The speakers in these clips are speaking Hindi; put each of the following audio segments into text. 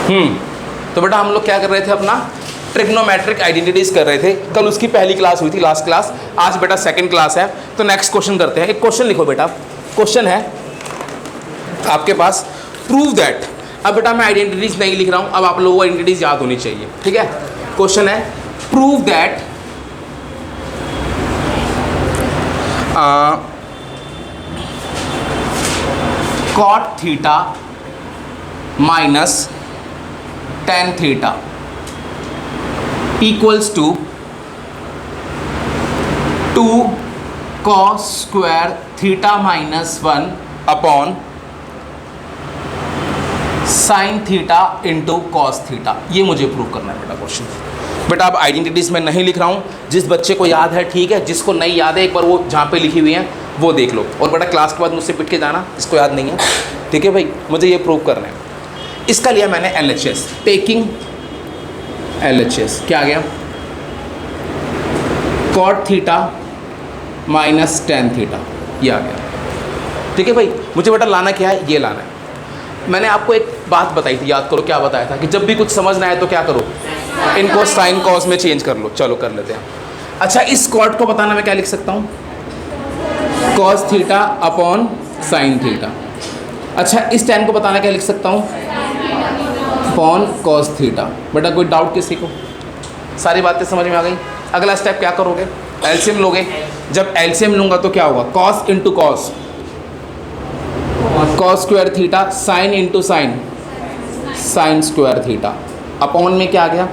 तो बेटा हम लोग क्या कर रहे थे, अपना ट्रिग्नोमेट्रिक आइडेंटिटीज कर रहे थे। कल उसकी पहली क्लास हुई थी, लास्ट क्लास। आज बेटा सेकंड क्लास है। तो नेक्स्ट क्वेश्चन करते हैं। एक क्वेश्चन लिखो बेटा। क्वेश्चन है आपके पास, प्रूव दैट। अब बेटा मैं आइडेंटिटीज नहीं लिख रहा हूं, अब आप लोगों को आइडेंटिटीज याद होनी चाहिए, ठीक है। क्वेश्चन है prove that cot theta minus tan theta equals to 2 cos square theta minus 1 upon sine theta into cos theta. ये मुझे प्रूव करना है बेटा क्वेश्चन। बेटा अब आइडेंटिटीज में नहीं लिख रहा हूँ, जिस बच्चे को याद है ठीक है, जिसको नहीं याद है एक बार वो जहाँ पे लिखी हुई है वो देख लो। और बेटा क्लास के बाद मुझसे पिट के जाना जिसको याद नहीं है, ठीक है भाई। मुझे ये प्रूव करना है। इसका लिया मैंने LHS, टेकिंग LHS। क्या आ गया, cot theta minus tan theta, ये आ गया, ठीक है भाई। मुझे बेटा लाना क्या है, ये लाना है। मैंने आपको एक बात बताई थी, याद करो क्या बताया था, कि जब भी कुछ समझ ना आए तो क्या करो, इनको साइन कॉस में चेंज कर लो। चलो कर लेते हैं। अच्छा, इस कॉट को बताना मैं क्या लिख सकता हूँ, cos theta upon sine theta. अच्छा, इस tan को बताना क्या लिख सकता हूँ, अपॉन कॉस थीटा। बेटा कोई डाउट किसी को, सारी बातें समझ में आ गई। अगला स्टेप क्या करोगे, एलसीएम लोगे। जब एलसीएम लूंगा तो क्या होगा, cos into cos, cos square theta, sine into sine, sign square theta, upon में क्या आ गया,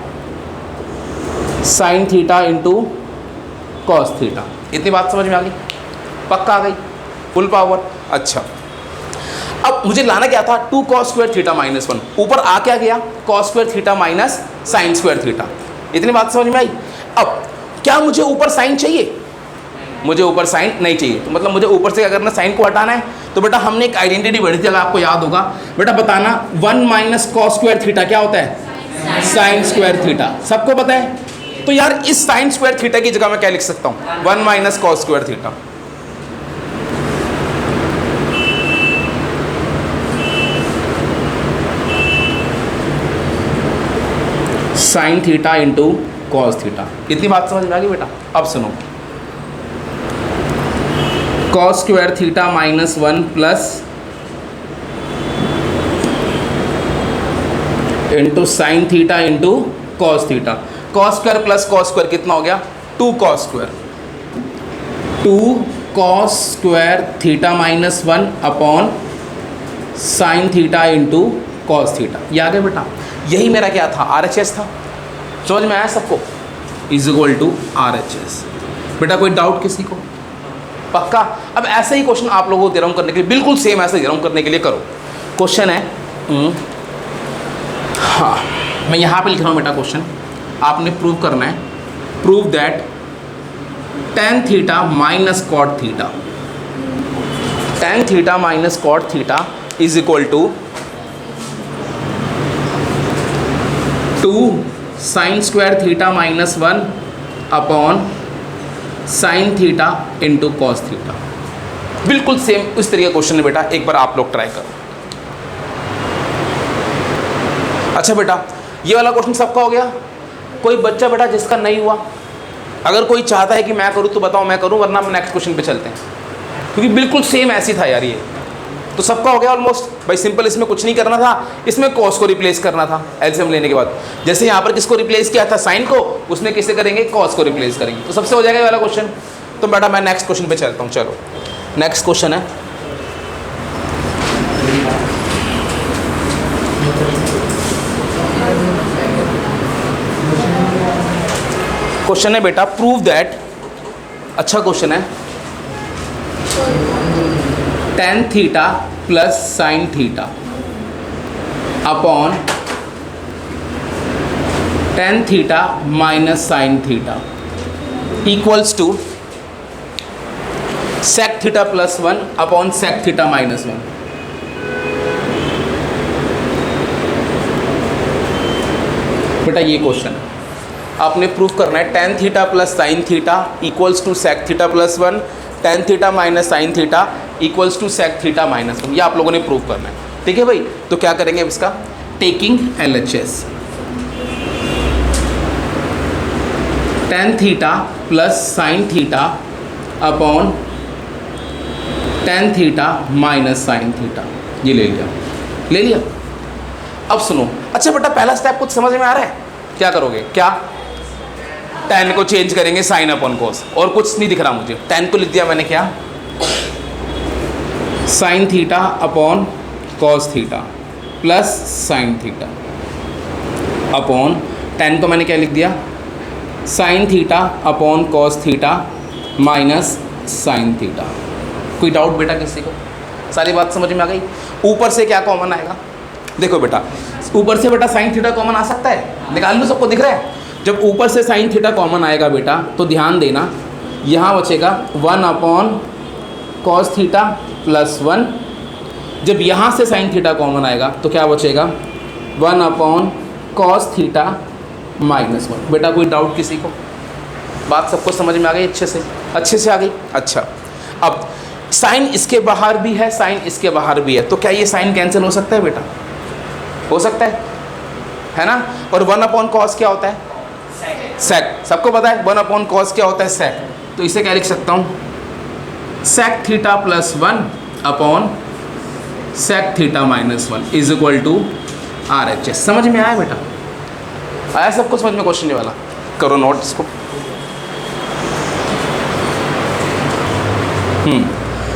sign theta into cos theta. इतनी बात समझ में आ गई, पक्का आ गई, फुल पावर। अच्छा, अब मुझे लाना क्या था, 2 cos स्क्वायर थीटा माइनस 1, ऊपर आ क्या गया, cos square theta minus sine square theta. इतनी बात समझ में आई। अब क्या मुझे ऊपर साइन चाहिए, मुझे ऊपर साइन नहीं चाहिए, तो मतलब मुझे ऊपर से क्या करना, साइन को हटाना है। तो बेटा हमने एक आइडेंटिटी बढ़ी थी, अगर आपको याद होगा बेटा, बताना 1 माइनस कॉस स्क्वायर थीटा क्या होता है, साइन स्क्वायर थीटा। सबको पता है। तो यार इस साइन स्क्वायर थीटा की जगह मैं क्या लिख सकता हूँ, 1 minus cos square theta. Sine theta into cos theta. इतनी बात समझ में आ गई बेटा। अब सुनो, cos square theta minus 1 plus into sine theta into cos theta. Cos square plus cos square कितना हो गया, 2 cos square, 2 cos square theta minus 1 upon sine theta into cos theta. ये आ गया बेटा। यही मेरा क्या था, RHS था। समझ में आया सबको, इज इक्वल टू RHS। बेटा कोई डाउट किसी को, पक्का। अब ऐसे ही क्वेश्चन आप लोगों को दे रहा हूँ करने के लिए, बिल्कुल सेम ऐसे दे रहा हूँ करने के लिए, करो। क्वेश्चन है हाँ, मैं यहाँ पे लिख रहा हूँ बेटा क्वेश्चन, आपने प्रूव करना है, prove that tan theta minus cot theta, tan theta minus cot theta is equal to 2 sine square theta minus 1 upon sine theta into cos theta. बिल्कुल सेम इस तरीके का क्वेश्चन है बेटा, एक बार आप लोग ट्राई करो। अच्छा बेटा, ये वाला क्वेश्चन सबका हो गया। कोई बच्चा बेटा जिसका नहीं हुआ, अगर कोई चाहता है कि मैं करूँ तो बताओ, मैं करूँ, वरना हम नेक्स्ट क्वेश्चन पे चलते हैं, क्योंकि बिल्कुल सेम ऐसी था यार ये। तो सबका हो गया ऑलमोस्ट भाई। सिंपल, इसमें कुछ नहीं करना था, इसमें कॉस को रिप्लेस करना था एलसीएम लेने के बाद। जैसे यहाँ पर किसको रिप्लेस किया था, साइन को, उसमें किसे करेंगे, कॉस को रिप्लेस करेंगे। तो सबसे हो जाएगा ये वाला क्वेश्चन। तो बेटा मैं नेक्स्ट क्वेश्चन पे चलता हूँ। चलो नेक्स्ट क्वेश्चन है, क्वेश्चन है बेटा, प्रूव दैट, अच्छा क्वेश्चन है, tan theta plus sine theta upon tan theta minus sine theta equals to sec theta plus 1 upon sec theta minus 1। बेटा ये क्वेश्चन है, आपने प्रूफ करना है tan theta plus sine theta equals to sec theta plus 1, tan theta minus sine theta equals to sec theta minus 1। ये आप लोगों ने प्रूव करना है, ठीक है भाई। तो क्या करेंगे, इसका taking LHS, tan theta plus sine theta upon tan theta minus sine theta, ये ले लिया। अब सुनो, अच्छा बेटा पहला स्टेप कुछ समझ में आ रहा है? क्या करोगे? क्या tan को चेंज करेंगे साइन अपॉन कोस, और कुछ नहीं दिख रहा मुझे। tan को लिख दिया मैंने, क्या sign theta upon cos theta plus sine theta upon tan को मैंने क्या लिख दिया, sign theta upon cos theta minus sine theta. कोई डाउट बेटा किसी को? सारी बात समझ में आ गई? ऊपर से क्या कॉमन आएगा? देखो बेटा, ऊपर से बेटा साइन थीटा कॉमन आ सकता है, निकाल लो, सबको दिख रहा है? जब ऊपर से साइन थीटा कॉमन आएगा बेटा, तो ध्यान देना, यहाँ बचेगा 1 अपॉन कॉस थीटा प्लस 1। जब यहाँ से साइन थीटा कॉमन आएगा तो क्या बचेगा, 1 अपॉन कॉस थीटा माइनस 1। बेटा कोई डाउट किसी को? बात सबको समझ में आ गई? अच्छे से आ गई। अच्छा, अब साइन इसके बाहर भी है, साइन इसके बाहर भी है, तो क्या ये साइन कैंसिल हो सकता है बेटा? हो सकता है ना? और 1 अपॉन कॉस क्या होता है? सेक। सबको पता है 1 अपॉन कॉस क्या होता है? सेक। तो इसे क्या लिख सकता हूँ, sec theta plus 1 upon sec theta minus 1 is equal to RHS। समझ में आया बेटा? आया सबको समझ में? क्वेश्चन ये वाला करो नोट इसको।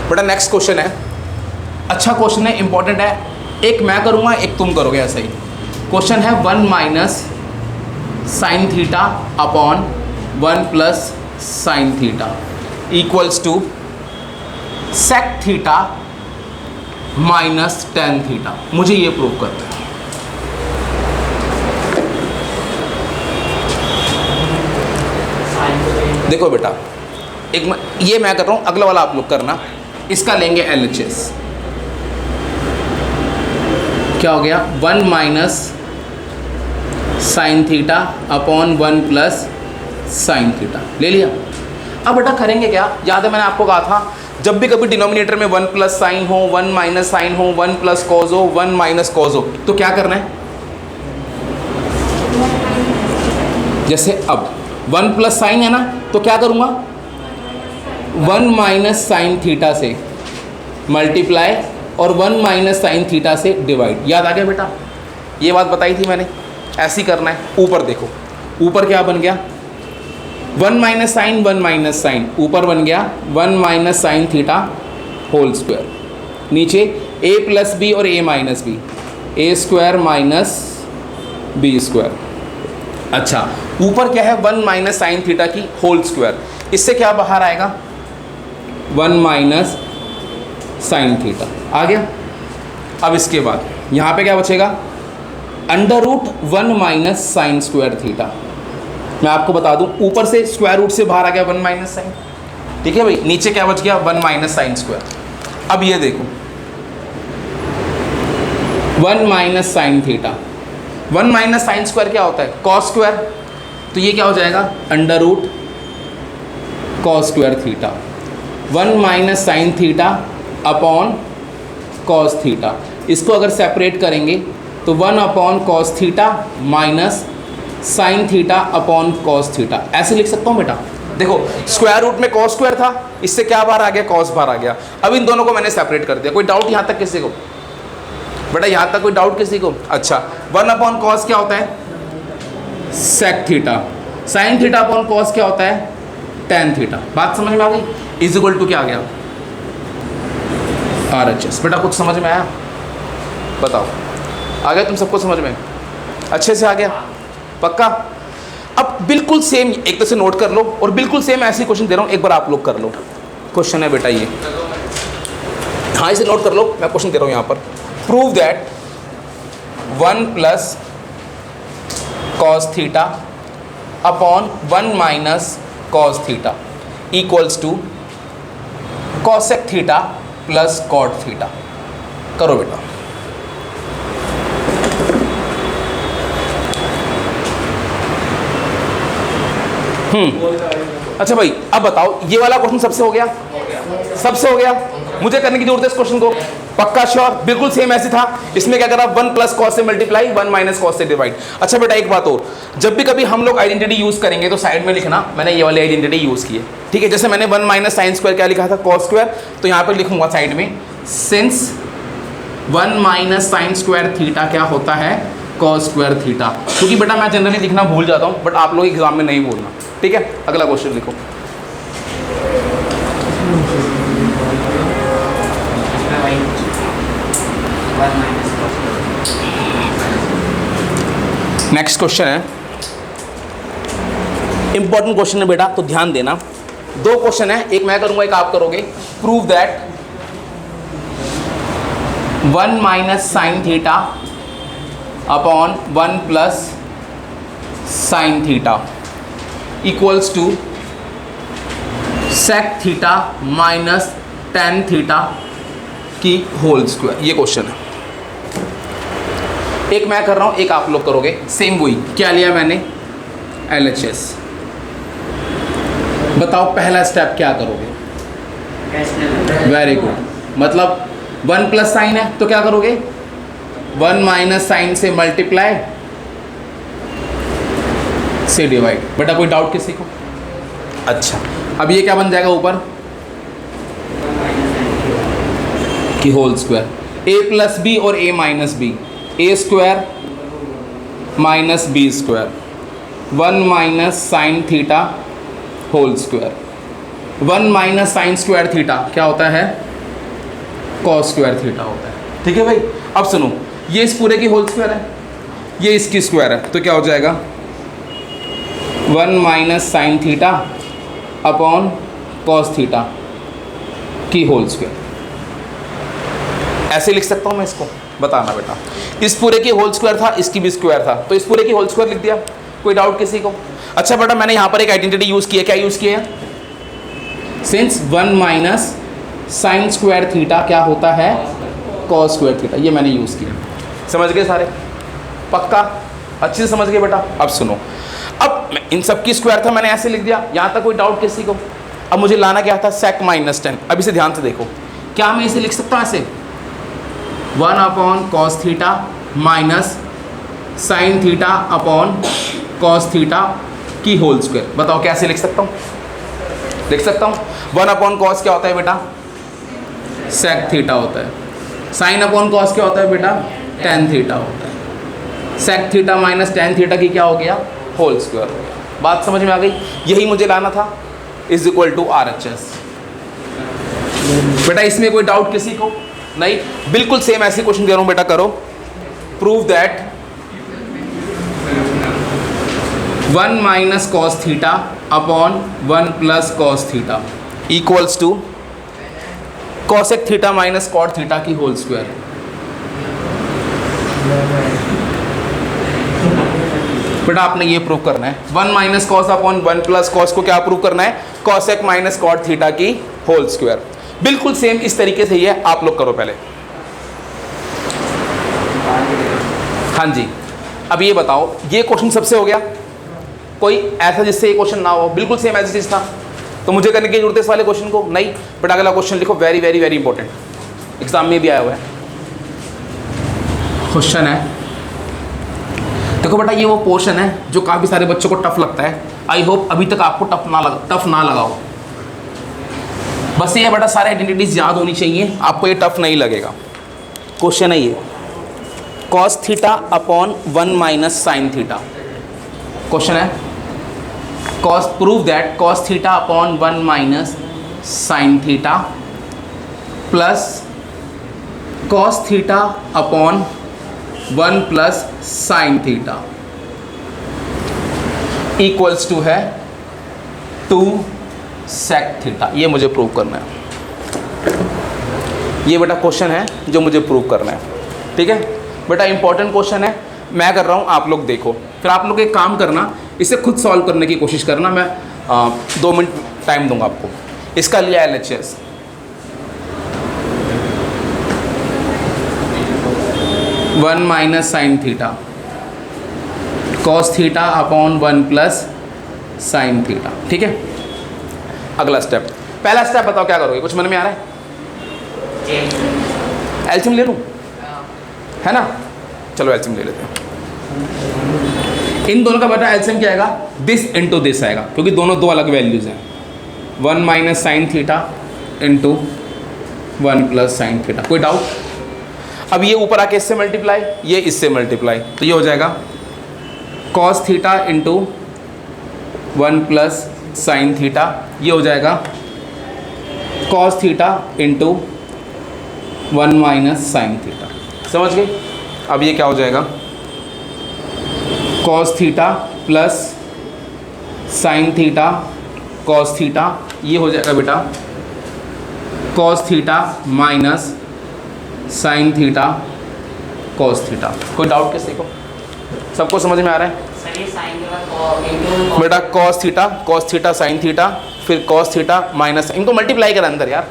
बेटा नेक्स्ट क्वेश्चन है, अच्छा क्वेश्चन है, इंपॉर्टेंट है। एक मैं करूँगा, एक तुम करोगे, ऐसा ही क्वेश्चन है। 1 minus sine theta upon 1 plus sine theta equals to sec theta minus tan theta. मुझे ये प्रूव करना है। देखो बेटा, ये मैं कर रहा हूँ, अगला वाला आप लोग करना। इसका लेंगे LHS। क्या हो गया, 1 minus sine theta upon 1 plus sine theta ले लिया। अब बेटा करेंगे क्या, याद है मैंने आपको कहा था, जब भी कभी डिनोमिनेटर में 1 प्लस साइन हो, 1 माइनस साइन हो, 1 प्लस कॉज हो, 1 माइनस कॉज हो, तो क्या करना है, जैसे अब 1 प्लस साइन है ना, तो क्या करूँगा, 1 माइनस साइन थीटा से मल्टीप्लाई और 1 माइनस साइन थीटा से डिवाइड। याद आ गया बेटा? ये बात बताई थी मैंने, ऐसे ही करना है। ऊपर देखो, ऊपर क्या बन गया, 1 माइनस साइन 1 माइनस साइन, ऊपर बन गया 1 minus sine theta whole square, नीचे a प्लस बी और a minus B, A square minus B square. अच्छा, ऊपर क्या है, 1 माइनस साइन थीटा की होल स्क्वायर, इससे क्या बाहर आएगा, 1 माइनस साइन थीटा आ गया। अब इसके बाद यहाँ पे क्या बचेगा, under root 1 minus sine square theta. मैं आपको बता दूं, ऊपर से स्क्वायर रूट से बाहर आ गया 1 माइनस साइन, ठीक है भाई, नीचे क्या बच गया, 1 माइनस साइन स्क्वायर। अब ये देखो 1 minus sine theta, 1 minus sine square क्या होता है, कॉस स्क्वायर, तो ये क्या हो जाएगा, under root cos square theta. 1 minus sine theta upon cos theta, इसको अगर सेपरेट करेंगे तो 1 upon cos theta minus sine theta upon cos theta, ऐसे लिख सकता हूँ बेटा। देखो स्क्वायर रूट में कॉस स्क्वायर था, इससे क्या बाहर आ गया, कॉस बाहर आ गया। अब इन दोनों को मैंने सेपरेट कर दिया। कोई डाउट यहाँ तक किसी को बेटा, यहाँ तक कोई डाउट किसी को? अच्छा, 1 अपॉन कॉस क्या होता है, sec theta, sine theta upon cos क्या होता है, tan थीटा। बात समझ में आ गई? इज इक्वल टू क्या आ गया, RHS। बेटा कुछ समझ में आया? बताओ, आ गया तुम सबको समझ में? अच्छे से आ गया? पक्का? अब बिल्कुल सेम एक तरह से नोट कर लो, और बिल्कुल सेम ऐसे क्वेश्चन दे रहा हूँ, एक बार आप लोग कर लो। क्वेश्चन है बेटा ये, हाँ इसे नोट कर लो, मैं क्वेश्चन दे रहा हूँ यहाँ पर। Prove that 1 plus cos theta upon 1 minus cos theta equals to cosec theta plus cot theta. करो बेटा। अच्छा भाई, अब बताओ, ये वाला क्वेश्चन सबसे हो गया? सबसे हो गया। मुझे करने की जरूरत है इस क्वेश्चन को? पक्का श्योर? बिल्कुल सेम ऐसे था। इसमें क्या करा, 1 प्लस कॉस से मल्टीप्लाई, 1 माइनस कॉस से डिवाइड। अच्छा बेटा एक बात और, जब भी कभी हम लोग आइडेंटिटी यूज करेंगे तो साइड में लिखना मैंने ये वाली आइडेंटिटी यूज की है, ठीक है। जैसे मैंने 1 माइनस साइन स्क्वायर क्या लिखा था, कॉस स्क्वायर, तो यहाँ पर लिखूंगा साइड में since 1 minus sine square theta क्या होता है, कॉस स्क्वायर थीटा। क्योंकि बेटा मैं जनरली लिखना भूल जाता हूँ, बट आप लोग एग्जाम में नहीं भूलना, ठीक है। अगला क्वेश्चन लिखो। नेक्स्ट क्वेश्चन है, इंपॉर्टेंट क्वेश्चन है बेटा, तो ध्यान देना। दो क्वेश्चन है, एक मैं करूंगा एक आप करोगे। Prove that 1 minus sine theta upon 1 plus sine theta equals to sec theta minus tan theta की होल स्क्वायर। ये क्वेश्चन है, एक मैं कर रहा हूं एक आप लोग करोगे। सेम वही क्या लिया मैंने, LHS। बताओ पहला स्टेप क्या करोगे? वेरी गुड, मतलब 1 प्लस साइन है तो क्या करोगे, 1 माइनस साइन से मल्टीप्लाई से डिवाइड। बेटा कोई डाउट किसी को? अच्छा अब ये क्या बन जाएगा ऊपर की whole square, a plus B और a minus B, A square minus B square, 1 minus sine theta whole square. 1 minus sine square theta क्या होता है, कॉस स्क्वायर थीटा होता है, ठीक है भाई। अब सुनो, ये इस पूरे की होल स्क्वायर है, ये इसकी स्क्वायर है, तो क्या हो जाएगा 1 minus sine theta upon cos theta की होल स्क्वायर। ऐसे लिख सकता हूँ मैं इसको, बताना बेटा। इस पूरे की होल स्क्वायर था, इसकी भी स्क्वायर था, तो इस पूरे की होल स्क्वायर लिख दिया। कोई डाउट किसी को? अच्छा बेटा मैंने यहाँ पर एक आइडेंटिटी यूज़ की है, क्या यूज़ किया है, since 1 minus sine square theta क्या होता है, कॉस स्क्वायर थीटा। ये मैंने यूज़ किया, समझ गए सारे? पक्का अच्छे से समझ गए बेटा। अब सुनो, अब इन सब की स्क्वायर था, मैंने ऐसे लिख दिया, यहाँ तक कोई डाउट किसी को? अब मुझे लाना क्या था, सेक माइनस 10। अब इसे ध्यान से देखो, क्या मैं इसे लिख सकता हूँ ऐसे 1 upon cos theta minus sine theta upon cos theta की होल स्क्वायर। बताओ कैसे लिख सकता हूँ? लिख सकता हूँ 1 अपॉन कॉस क्या होता है बेटा, सेक थीटा होता है। साइन अपॉन कॉस क्या होता है बेटा, टेन थीटा होता है। Sec theta minus tan theta की क्या हो गया, होल स्क्वायर हो गया। बात समझ में आ गई? यही मुझे लाना था, इज इक्वल टू RHS। बेटा इसमें कोई डाउट किसी को? नहीं, बिल्कुल सेम ऐसे क्वेश्चन दे रहा हूं बेटा, करो। Prove that 1 minus cos theta upon 1 plus cos theta equals to cosec theta minus cot theta की होल स्क्वायर। बेटा आपने ये प्रूव करना है, 1 minus cos upon 1 plus cos को क्या प्रूव करना है, कॉसेक माइनस कॉट थीटा की होल स्क्वायर। बिल्कुल सेम इस तरीके से ही है, आप लोग करो पहले। हाँ जी, अब ये बताओ, ये क्वेश्चन सबसे हो गया, कोई ऐसा जिससे ये क्वेश्चन ना हो, बिल्कुल सेम ऐसी चीज था, तो मुझे करने की जरूरत है इस वाले क्वेश्चन को? नहीं। बट अगला क्वेश्चन लिखो, very very very important, exam में भी आया हुआ है क्वेश्चन है। देखो बेटा ये वो पोर्शन है जो काफी सारे बच्चों को टफ लगता है। आई होप अभी तक आपको टफ ना लगा हो। बस ये बेटा सारे आइडेंटिटीज याद होनी चाहिए, आपको ये टफ नहीं लगेगा। क्वेश्चन है ये, cos theta upon 1 minus sine theta. Question है cos, prove that cos theta upon 1 minus sine theta plus cos theta upon 1 plus sine theta equals to है 2 सेक थीटा। ये मुझे प्रूव करना है। ये बेटा क्वेश्चन है जो मुझे प्रूव करना है, ठीक है बेटा। इंपॉर्टेंट क्वेश्चन है, मैं कर रहा हूँ, आप लोग देखो। फिर आप लोग एक काम करना, इसे खुद सॉल्व करने की कोशिश करना। मैं 2 मिनट टाइम दूंगा आपको। इसका लिया LHS, one minus sine theta cos theta upon 1 plus sine theta, ठीक है। अगला स्टेप, पहला स्टेप बताओ क्या करोगे, कुछ मन में आ रहा है? एलसीएम ले लूँ, है ना? चलो एलसीएम ले लेते हैं। इन दोनों का बेटा एलसीएम क्या आएगा? दिस इंटू दिस आएगा, क्योंकि दोनों दो अलग वैल्यूज हैं। 1 minus sine theta into 1 plus sine theta. कोई डाउट? अब ये ऊपर आके इससे मल्टीप्लाई, ये इससे मल्टीप्लाई, तो ये हो जाएगा cos theta into 1 plus sine theta. ये हो जाएगा cos theta into 1 minus sine theta. समझ गए? अब ये क्या हो जाएगा? Cos theta plus sine theta cos theta. ये हो जाएगा बेटा cos theta minus sine theta cos theta. कोई डाउट किसी को? सबको समझ में आ रहा है? सर ये साइन थीटा बेटा कॉस थीटा साइन थीटा, फिर कॉस थीटा माइनस, इनको मल्टीप्लाई करा अंदर यार,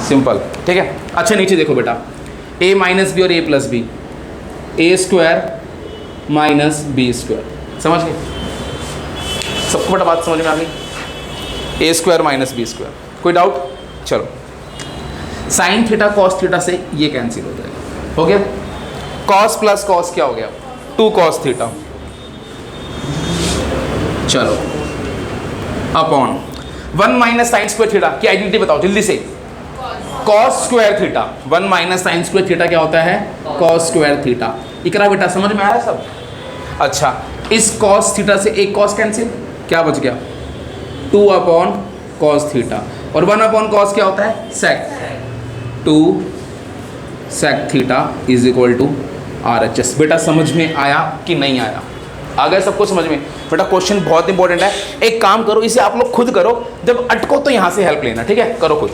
सिंपल। ठीक है, अच्छा नीचे देखो बेटा, a माइनस बी और a plus B, A square minus B square. समझ गए? सबको बेटा बात समझ में आ गई? A square minus B square. कोई डाउट? चलो, साइन थीटा कॉस थीटा से ये कैंसिल हो जाएगा। हो गया? कॉस प्लस कॉस क्या हो गया? 2 कॉस थीटा। चलो upon 1 minus sine square theta की आइडेंटिटी बताओ जल्दी से। Cos square theta, 1 minus sine square theta क्या होता है? Cos square theta. इकरा बेटा समझ में आ रहा है सब? अच्छा, इस कॉस थीटा से एक कॉस कैंसिल, क्या बच गया? 2 अपॉन कॉस थीटा, और 1 अपॉन कॉस क्या होता है? Sec. 2 sec theta is equal to RHS। बेटा समझ में आया कि नहीं आया? आ गया सबको समझ में? बेटा क्वेश्चन बहुत इंपॉर्टेंट है, एक काम करो, इसे आप लोग खुद करो, जब अटको तो यहाँ से हेल्प लेना। ठीक है, करो खुद।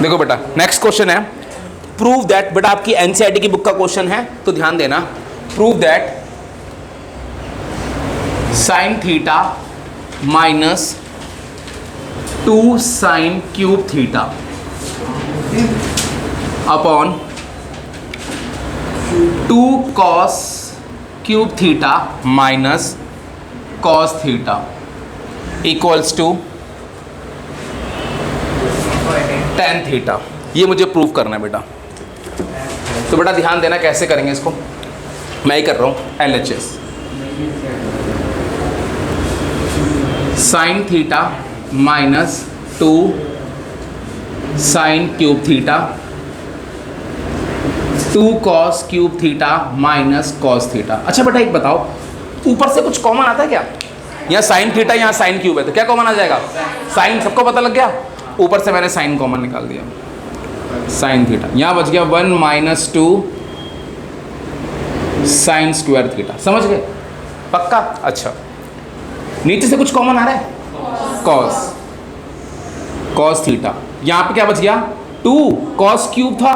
देखो बेटा नेक्स्ट क्वेश्चन है, प्रूव दैट। बेटा आपकी एनसीईआरटी की बुक का क्वेश्चन है, तो ध्यान देना। Prove that sine theta minus 2 sine cube theta upon 2 cos cube theta minus cos theta equals to tan theta. ये मुझे प्रूव करना है बेटा। तो बेटा ध्यान देना कैसे करेंगे इसको, मैं ही कर रहा हूँ। LHS sign theta minus 2 sine cube theta 2 cos cube theta minus cos theta. अच्छा बेटा एक बताओ, ऊपर से कुछ कॉमन आता है क्या? यहाँ साइन थीटा, यहाँ साइन क्यूब है, तो क्या कॉमन आ जाएगा? साइन। सबको पता लग गया? ऊपर से मैंने साइन कॉमन निकाल दिया, साइन थीटा। यहाँ बच गया 1 माइनस 2 साइन स्क्वायर थीटा। समझ गए? पक्का? अच्छा, नीचे से कुछ कॉमन आ रहा है? Cos, cos theta. यहाँ पे क्या बच गया? 2 कॉस क्यूब था,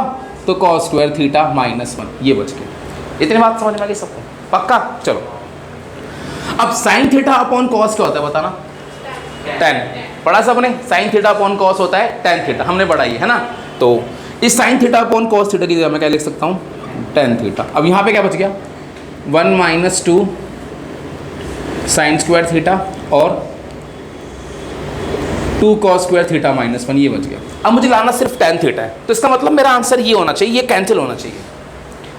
तो कॉस स्क्वायर थीटा माइनस 1, ये बच गया। इतनी बात समझ में आ गई सबको? पक्का? चलो, अब साइन थीटा अपॉन कॉस क्या होता है बताना? tan। पढ़ा सबने? साइन थीटा अपॉन कॉस होता है tan थीटा, हमने पढ़ाई है ना? तो इस sign theta upon cos theta की जगह मैं क्या लिख सकता हूँ? tan theta. अब यहाँ पे क्या बच गया? 1 माइनस 2 साइन स्क्वायर थीटा और 2 कॉस स्क्वायर थीटा माइनस 1, ये बच गया। अब मुझे लाना सिर्फ tan थीटा है, तो इसका मतलब मेरा आंसर ये होना चाहिए, ये कैंसिल होना चाहिए।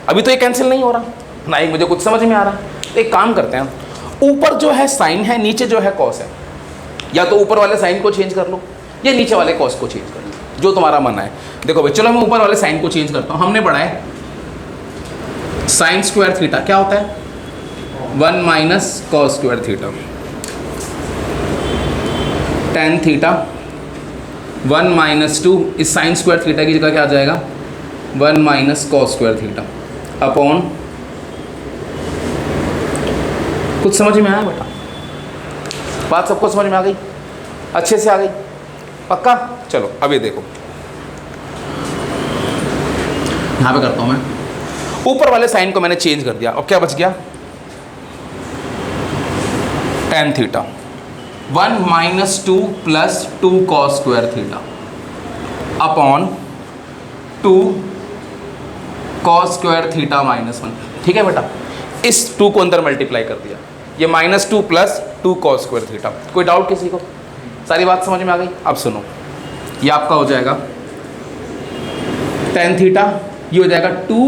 अभी तो ये कैंसिल नहीं हो रहा ना, ही मुझे कुछ समझ में आ रहा। तो एक काम करते हैं, ऊपर जो है साइन है, नीचे जो है कॉस है, या तो ऊपर वाले साइन को चेंज कर लो या नीचे वाले कॉस को चेंज कर लो, जो तुम्हारा मन है। देखो भाई, चलो मैं ऊपर वाले साइन को चेंज करता हूँ। हमने पढ़ा है साइन स्क्वायर थीटा क्या होता है? 1 minus cos square theta. tan theta 1 minus 2, इस साइन स्क्वायर थीटा की जगह क्या आ जाएगा? 1 minus cos square theta upon, कुछ समझ में आया बेटा? बात सबको समझ में आ गई? अच्छे से आ गई? पक्का? चलो अब ये देखो, यहाँ पे करता हूँ मैं, ऊपर वाले साइन को मैंने चेंज कर दिया। अब क्या बच गया? tan theta 1 minus 2 plus 2 cos square theta upon 2 cos square theta minus 1। ठीक है बेटा, इस 2 को अंदर मल्टीप्लाई कर दिया, ये minus 2 plus 2 cos square theta. कोई डाउट किसी को? सारी बात समझ में आ गई? अब सुनो, ये आपका हो जाएगा tan थीटा, ये हो जाएगा 2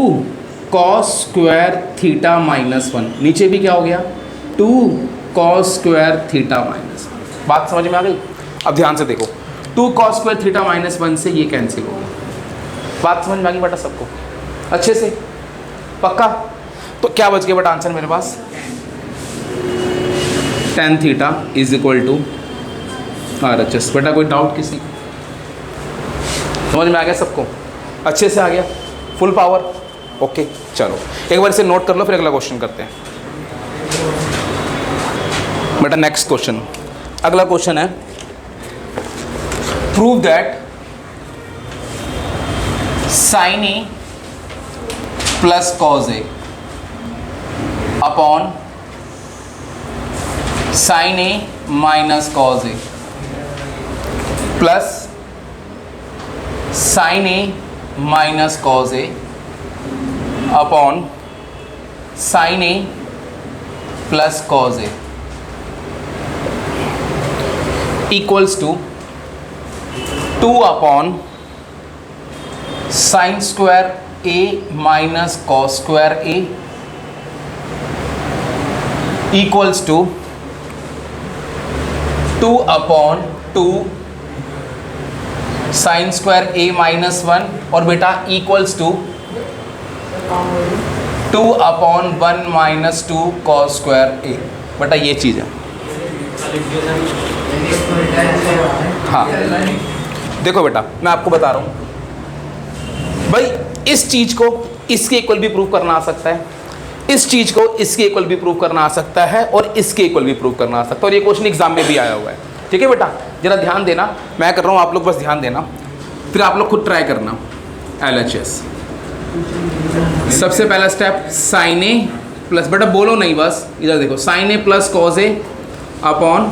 cos स्क्वायर थीटा माइनस 1, नीचे भी क्या हो गया 2 cos स्क्वायर थीटा माइनस 1। बात समझ में आ गई? अब ध्यान से देखो, 2 cos स्क्वायर थीटा माइनस 1 से ये कैंसिल हो गया। बात समझ में आ गई बेटा सबको अच्छे से? पक्का? तो क्या बच गया बेटा आंसर मेरे पास? tan theta is equal to RHS। बेटा कोई डाउट किसी? समझ में आ गया सबको? अच्छे से आ गया? Full power? ओके चलो एक बार इसे नोट कर लो, फिर अगला क्वेश्चन करते हैं। बेटा नेक्स्ट क्वेश्चन, अगला क्वेश्चन है prove that sin A plus cos A upon sin A minus cos A plus sin A minus cos A upon sin A plus cos A equals to 2 upon sine square A minus cos square A equals to 2 upon 2 sine square A minus 1 और बेटा equals to 2 upon 1 minus 2 cos square A। बेटा ये चीज़ है। हाँ देखो बेटा मैं आपको बता रहा हूँ भाई, इस चीज़ को इसके इक्वल भी प्रूव करना आ सकता है, इस चीज़ को इसके इक्वल भी प्रूव करना आ सकता है और इसके इक्वल भी प्रूव करना आ सकता है, और ये क्वेश्चन एग्जाम में भी आया हुआ है। ठीक है बेटा, जरा ध्यान देना, मैं कर रहा हूँ, आप लोग बस ध्यान देना, फिर आप लोग खुद ट्राई करना। LHS सबसे पहला स्टेप sin A प्लस, बेटा बोलो नहीं बस इधर देखो, sin A plus cos A upon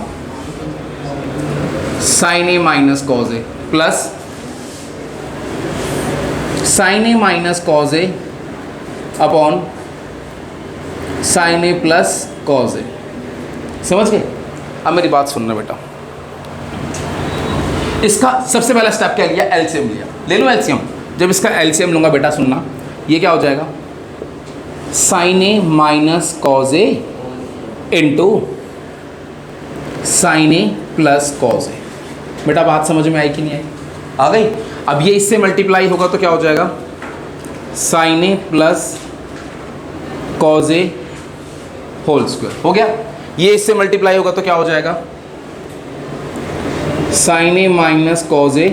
sin A minus cos A plus sin A minus cos A upon sin A plus cos A। समझ गए? अब मेरी बात सुनना बेटा, इसका सबसे पहला स्टेप क्या लिया? एलसीएम लिया। ले लो एलसीएम। जब इसका एलसीएम लूंगा बेटा सुनना, ये क्या हो जाएगा? sin A minus cos A into sin A plus cos A। बेटा बात समझ में आई कि नहीं आई? आ गई? अब ये इससे मल्टीप्लाई होगा तो क्या हो जाएगा? sin A plus cos A whole square. हो गया? ये इससे मल्टीप्लाई होगा तो क्या हो जाएगा? sin A minus cos A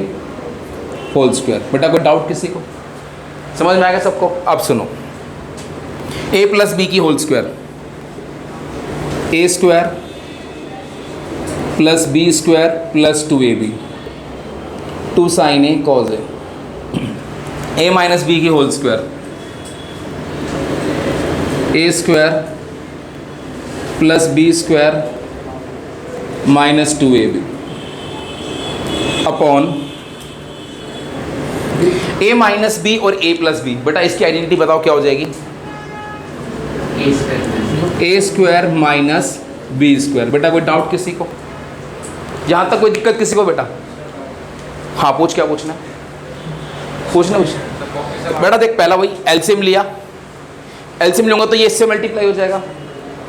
whole square. बेटा कोई डाउट किसी को? समझ में आ गया सबको? अब सुनो, a प्लस बी की whole square, A square plus B square plus 2ab 2 sin A cos A, a minus B की whole square, A square plus B square minus 2ab upon a minus B और a प्लस बी। बेटा इसकी आइडेंटिटी बताओ क्या हो जाएगी? A square minus B square. बेटा कोई डाउट किसी को? यहाँ तक कोई दिक्कत किसी को बेटा? हाँ पूछ, क्या पूछना है? पूछना कुछ? बेटा देख, पहला वही एलसीएम लिया, एलसीएम लूँगा तो ये इससे मल्टीप्लाई हो जाएगा,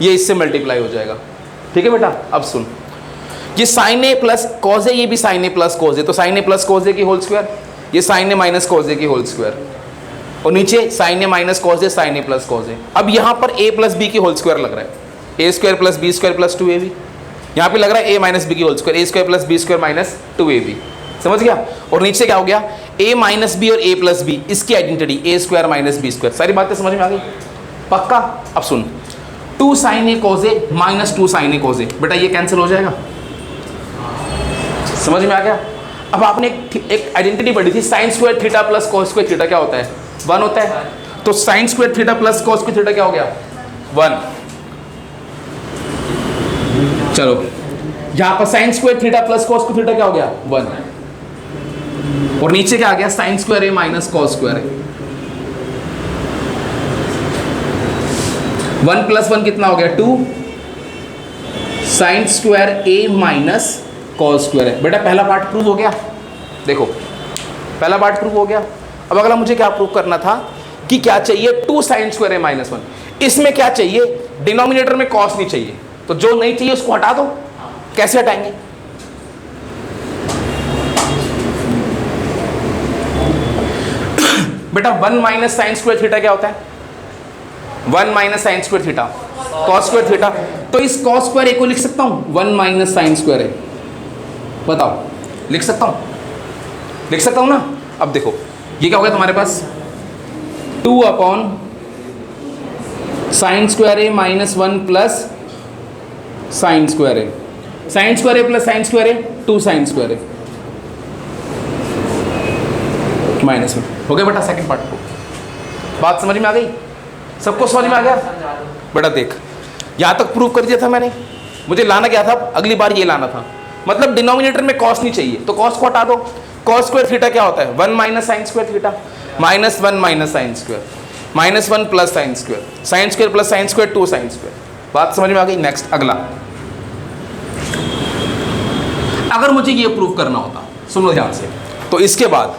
ये इससे मल्टीप्लाई हो जाएगा। ठीक है बेटा? अब सुन, ये sin A plus cos A, ये भी sin A plus cos A, तो sin A plus cos A की होल स्क्वायर, ये sin A minus cos A की होल स्क्वायर, और नीचे sin A minus cos A sin A plus cos A। अब यहाँ पर A प्लस बी की होल स्क्वायर लग रहा है, A square plus B square plus 2ab। यहाँ पे लग रहा है a माइनस बी की whole square, A square plus B square minus 2ab। समझ गया? और नीचे क्या हो गया? a माइनस बी और a प्लस बी, इसकी identity A square minus B square. सारी बातें समझ में आ गई? पक्का? अब सुन, 2 sin A cos A minus 2 sin A cos A, बेटा ये कैंसिल हो जाएगा। समझ में आ गया? अब आपने एक आइडेंटिटी पढ़ी थी, sign square theta plus cos square theta क्या होता है? 1 होता है। तो sign square theta plus cos square theta क्या हो गया? 1। चलो यहाँ पर sign square theta plus cos square theta क्या हो गया? 1। और नीचे क्या आ गया? साइन स्क्वायर ए माइनस कॉस स्क्वायर ए। 1 प्लस 1 कितना हो गया? 2 साइन स्क्वायर ए माइनस कॉस स्क्वायर है। बेटा पहला पार्ट प्रूव हो गया। देखो पहला पार्ट प्रूव हो गया। अब अगला मुझे क्या प्रूव करना था कि क्या चाहिए 2 साइन स्क्वायर ए माइनस 1। इसमें क्या चाहिए, डिनोमिनेटर में कॉस नहीं चाहिए, तो जो नहीं चाहिए उसको हटा दो। कैसे हटाएंगे, बेटा 1 माइनस साइन स्क्वायर थीटा क्या होता है, 1 minus sine square theta cos square theta. तो इस कॉस स्क्वायर ए को लिख सकता हूं 1 माइनस साइन स्क्वायर ए, बताओ लिख सकता हूं, लिख सकता हूं ना। अब देखो ये क्या हो गया तुम्हारे पास 2 अपॉन साइन स्क्वायर ए माइनस 1 प्लस साइन स्क्वायर ए, साइन स्क्वायर ए प्लस साइन स्क्वायर ए 2 साइन स्क्वायर ए माइनस 1 हो गया बेटा। सेकंड पार्ट को बात समझ में आ गई, सबको समझ में आ गया बेटा। देख यहाँ तक प्रूव कर दिया था मैंने, मुझे लाना क्या था, अगली बार ये लाना था। मतलब डिनोमिनेटर में कॉस नहीं चाहिए तो कॉस को हटा दो। कॉस स्क्वायर थीटा क्या होता है 1 minus sine square theta, minus 1 minus sine square, minus 1 plus sine square, sine square plus sine square 2 sine square. बात समझ में आ गई। नेक्स्ट अगला, अगर मुझे ये प्रूव करना होता, सुनो ध्यान से, तो इसके बाद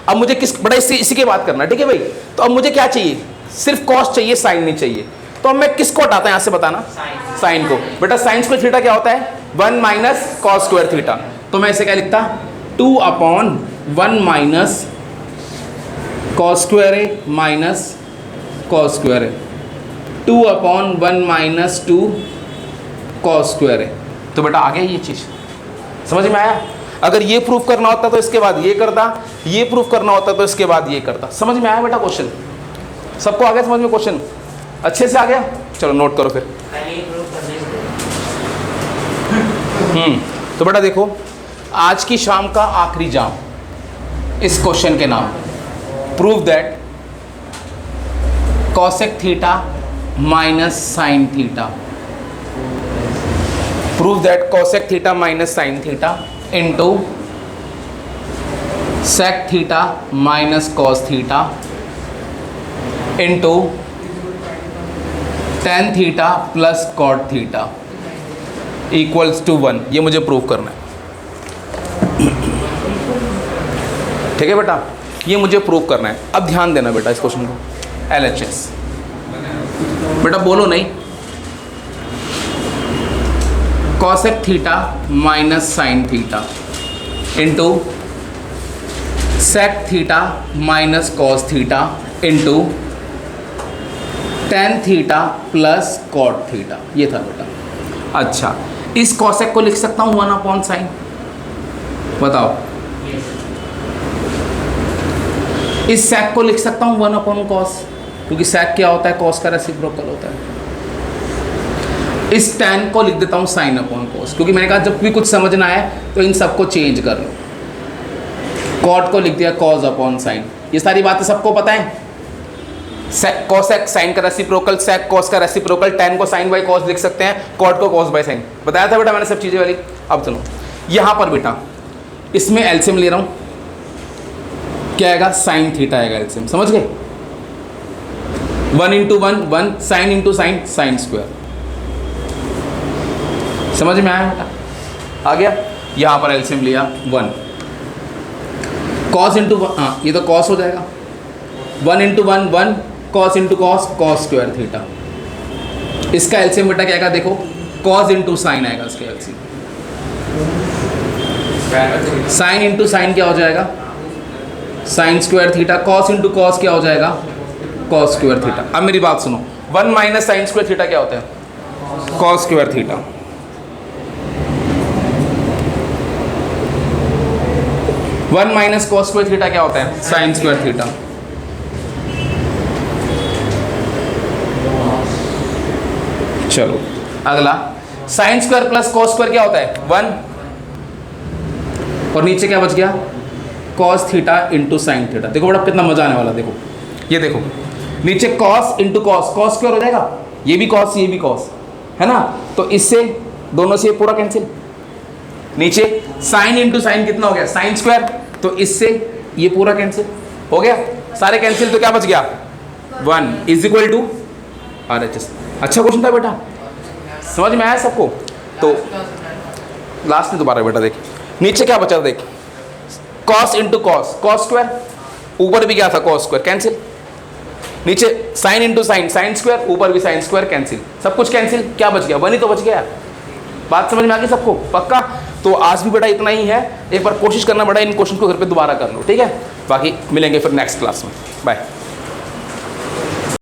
अब मुझे किस बड़ा इसी के बात करना है, ठीक है भाई। तो अब मुझे क्या चाहिए, सिर्फ कॉस चाहिए, साइन नहीं चाहिए। तो अब मैं किसको हटाता है यहाँ से बताना, साइन को। बेटा साइन स्क्वायर थीटा क्या होता है 1 माइनस कॉस स्क्वायर थीटा। तो मैं इसे क्या लिखता 2 अपॉन 1 माइनस कॉस स्क्वायर ए माइनस कॉस स्क्वायर ए, 2 अपॉन 1 माइनस 2 कॉस स्क्वायर ए। तो बेटा आ गया ये चीज़, समझ में आया। अगर ये प्रूफ करना होता तो इसके बाद ये करता, ये प्रूफ करना होता तो इसके बाद ये करता। समझ में आया बेटा क्वेश्चन, सबको आ गया समझ में, क्वेश्चन अच्छे से आ गया। चलो नोट करो फिर। तो बेटा देखो आज की शाम का आखिरी जाम इस क्वेश्चन के नाम, prove that cosec theta minus sine theta, prove that cosec theta minus sine theta into sec theta minus cos theta into tan theta plus cot theta equals to 1। ये मुझे प्रूव करना है, ठीक है बेटा, ये मुझे प्रूव करना है। अब ध्यान देना बेटा इस क्वेश्चन को, LHS बेटा बोलो नहीं, cosec theta minus sine theta into sec theta minus cos theta into tan theta plus cot theta, ये था बेटा। अच्छा इस कॉसेक को लिख सकता हूँ 1 अपॉन साइन, बताओ। इस सेक को लिख सकता हूँ 1 अपॉन कॉस, क्योंकि सेक क्या होता है, कॉस का रेसिप्रोकल होता है। इस tan को लिख देता हूँ साइन अपॉन कॉस, क्योंकि मैंने कहा जब भी कुछ समझना है तो इन सबको चेंज कर लो। कॉट को लिख दिया कॉस अपॉन साइन, ये सारी बातें सबको पता है। कॉसेक साइन का रेसिप्रोकल, सेक कॉस का रेसिप्रोकल, tan को साइन बाई कॉस लिख सकते हैं, कॉट को कॉस बाई साइन, बताया था बेटा मैंने सब चीज़ें वाली। अब सुनो यहाँ पर बेटा इसमें एलसीएम ले रहा हूँ, क्या आएगा साइन थीटा आएगा एलसीएम, समझ गए। 1 into 1 1, sine into sine sine square, समझ में आया बेटा, आ गया। यहाँ पर एलसीएम लिया 1, कॉस इंटू हाँ ये तो कॉस हो जाएगा, 1 into 1 1, cos into cos cos square theta. इसका एलसीएम बेटा क्या आएगा देखो, कॉस इंटू साइन आएगा इसका एलसीएम, साइन इंटू साइन क्या हो जाएगा sign square theta, cos into cos क्या हो जाएगा कॉस स्क्वायर थीटा। अब मेरी बात सुनो, 1 माइनस साइन स्क्वायर थीटा क्या होता है cos square theta. 1 minus cos square theta क्या होता है साइन स्क्वायर थीटा। चलो अगला, sine square plus cos square क्या होता है 1, और नीचे क्या बच गया cos theta into sine theta. देखो बड़ा कितना मजा आने वाला, देखो ये देखो नीचे cos into cos, cos square हो जाएगा, ये भी कॉस ये भी कॉस है ना, तो इससे दोनों से ये पूरा कैंसिल। नीचे साइन इंटू साइन कितना हो गया साइन स्क्वायर, तो इससे ये पूरा कैंसिल हो गया, सारे कैंसिल, तो क्या बच गया 1 इज इक्वल टू RHS। अच्छा क्वेश्चन था बेटा, समझ में आया सबको। तो लास्ट में दोबारा बेटा देख नीचे क्या बचा, देख cos into cos, cos square, ऊपर भी क्या था कॉस स्क्वायर, कैंसिल, नीचे sine into sine, sine square, ऊपर भी साइन स्क्वायर, कैंसिल, सब कुछ कैंसिल, क्या बच गया, 1 ही तो बच गया। बात समझ में आ गई सबको, पक्का? तो आज भी बेटा इतना ही है, एक बार कोशिश करना बेटा इन क्वेश्चन को घर पे दोबारा कर लो, ठीक है? बाकी मिलेंगे फिर नेक्स्ट क्लास में, बाय।